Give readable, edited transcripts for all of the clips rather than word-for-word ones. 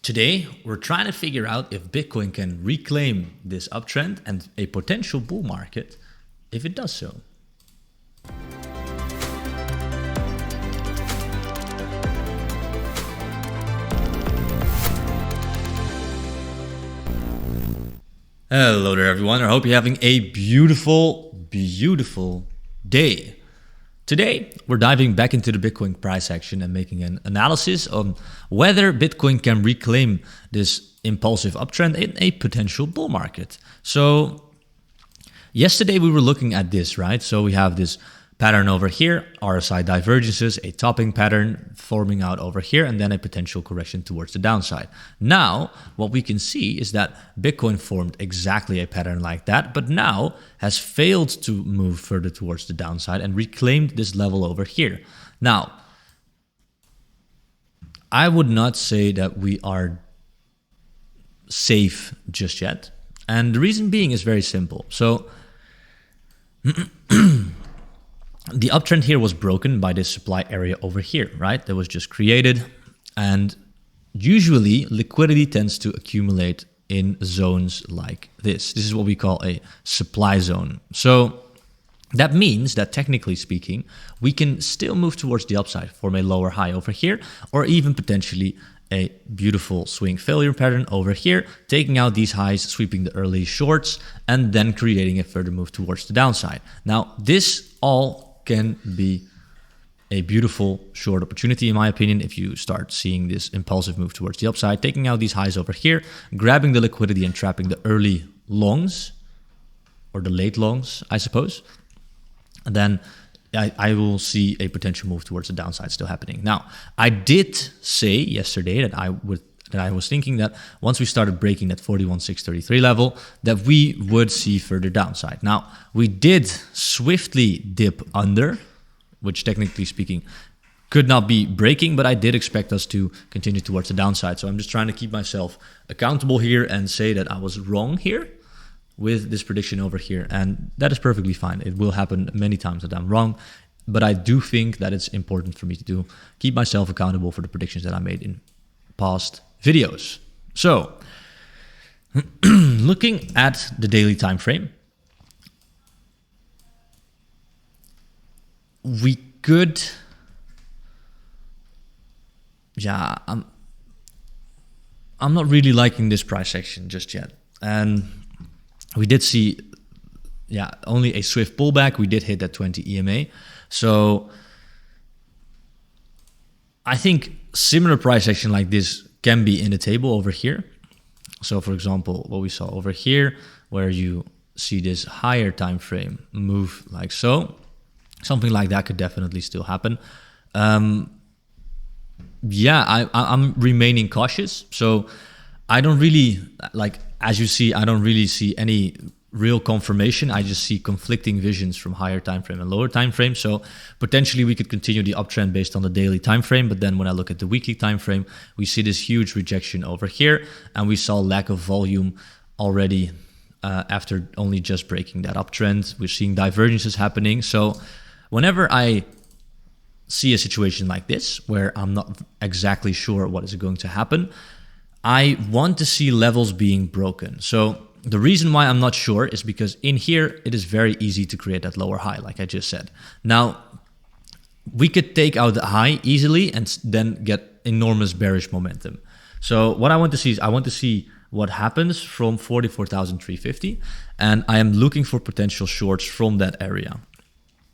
Today, we're trying to figure out if Bitcoin can reclaim this uptrend and a potential bull market if it does so. Hello there, everyone. I hope you're having a beautiful day. Today, we're diving back into the Bitcoin price action and making an analysis on whether Bitcoin can reclaim this impulsive uptrend in a potential bull market. So yesterday we were looking at this, right? So we have this pattern over here, RSI divergences, a topping pattern forming out over here, and then a potential correction towards the downside. Now, what we can see is that Bitcoin formed exactly a pattern like that, but now has failed to move further towards the downside and reclaimed this level over here. Now, I would not say that we are safe just yet. And the reason being is very simple. So the uptrend here was broken by this supply area over here, right? That was just created. And usually liquidity tends to accumulate in zones like this. This is what we call a supply zone. So that means that technically speaking, we can still move towards the upside, form a lower high over here, or even potentially a beautiful swing failure pattern over here, taking out these highs, sweeping the early shorts, and then creating a further move towards the downside. Now, this all can be a beautiful short opportunity, in my opinion, if you start seeing this impulsive move towards the upside, taking out these highs over here, grabbing the liquidity and trapping the early longs, or the late longs, I suppose. And then I will see a potential move towards the downside still happening. Now, I did say yesterday that I was thinking that once we started breaking that 41,633 level, that we would see further downside. Now, we did swiftly dip under, which technically speaking could not be breaking, but I did expect us to continue towards the downside. So I'm just trying to keep myself accountable here and say that I was wrong here with this prediction over here. And that is perfectly fine. It will happen many times that I'm wrong, but I do think that it's important for me to keep myself accountable for the predictions that I made in past videos. So looking at the daily time frame, we could, I'm not really liking this price action just yet. And we did see, only a swift pullback. We did hit that 20 EMA. So I think similar price action like this can be in the table over here. So for example, what we saw over here, where you see this higher time frame move like so, something like that could definitely still happen. I'm remaining cautious. So I don't really, as you see, I don't really see any real confirmation. I just see conflicting visions from higher time frame and lower time frame. So potentially we could continue the uptrend based on the daily time frame. But then when I look at the weekly time frame, we see this huge rejection over here, and we saw lack of volume already after only just breaking that uptrend. We're seeing divergences happening. So whenever I see a situation like this, where I'm not exactly sure what is going to happen, I want to see levels being broken. So the reason why I'm not sure is because in here, it is very easy to create that lower high, like I just said. Now, we could take out the high easily and then get enormous bearish momentum. So what I want to see is I want to see what happens from 44,350, and I am looking for potential shorts from that area.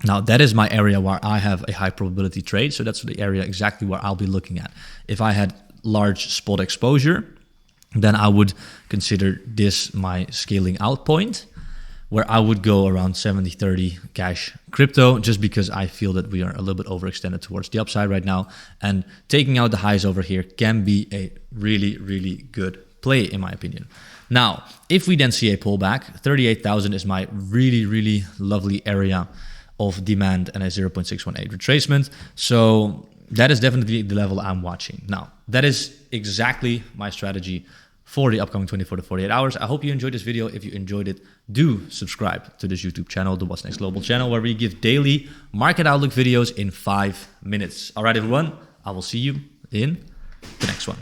Now, that is my area where I have a high probability trade. So that's the area exactly where I'll be looking at. If I had large spot exposure, then I would consider this my scaling out point, where I would go around 70-30 cash crypto, just because I feel that we are a little bit overextended towards the upside right now. And taking out the highs over here can be a really, really good play, in my opinion. Now, if we then see a pullback, 38,000 is my really, really lovely area of demand and a 0.618 retracement. So that is definitely the level I'm watching. Now, that is exactly my strategy for the upcoming 24 to 48 hours. I hope you enjoyed this video. If you enjoyed it, do subscribe to this YouTube channel, the WhatsNext Global Channel, where we give daily market outlook videos in 5 minutes. All right, everyone, I will see you in the next one.